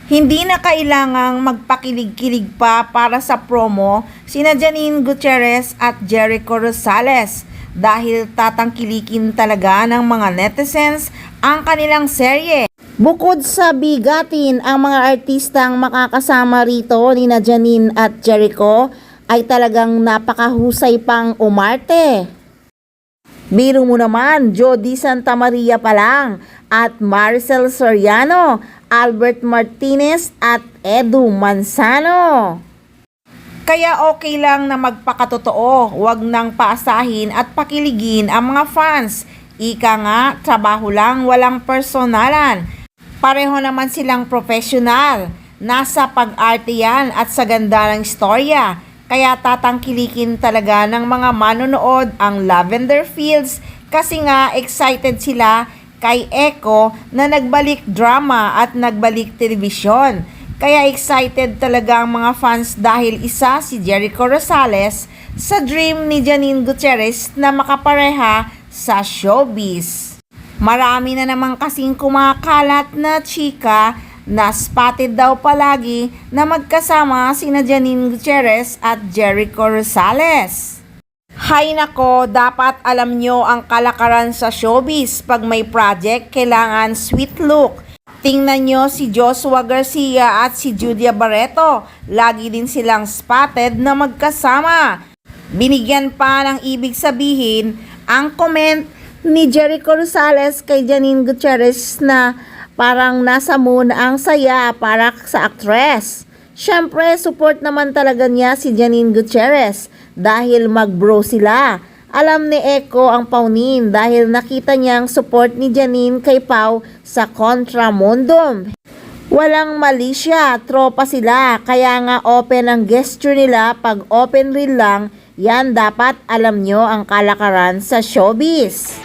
Hindi na kailangang magpakilig-kilig pa para sa promo sina Janine Gutierrez at Jericho Rosales dahil tatangkilikin talaga ng mga netizens ang kanilang serye. Bukod sa bigatin, ang mga artistang makakasama rito ni na Janine at Jericho ay talagang napakahusay pang umarte. Biro mo naman, Jody Santa Maria pa lang at Maricel Soriano, Albert Martinez at Edu Manzano. Kaya okay lang na magpakatotoo, wag nang paasahin at pakiligin ang mga fans. Ika nga, trabaho lang, walang personalan. Pareho naman silang profesional. Nasa pag-arte yan at sa ganda ng istorya. Kaya tatangkilikin talaga ng mga manonood ang Lavender Fields kasi nga excited sila kay Echo na nagbalik drama at nagbalik telebisyon. Kaya excited talaga ang mga fans dahil isa si Jericho Rosales sa dream ni Janine Gutierrez na makapareha sa showbiz. Marami na naman kasing kumakalat na chika na spotted daw palagi na magkasama sina Janine Gutierrez at Jericho Rosales. Hay nako, dapat alam nyo ang kalakaran sa showbiz. Pag may project, kailangan sweet look. Tingnan nyo si Joshua Garcia at si Judia Barreto. Lagi din silang spotted na magkasama. Binigyan pa ng ibig sabihin ang comment ni Jericho Rosales kay Janine Gutierrez na parang nasa moon ang saya para sa actress. Siyempre, support naman talaga niya si Janine Gutierrez dahil mag-bro sila. Alam ni Echo ang Paunin dahil nakita niyang support ni Janine kay Pau sa Contramundum. Walang mali siya, tropa sila, kaya nga open ang gesture nila. Pag open reel lang, yan dapat alam nyo ang kalakaran sa showbiz.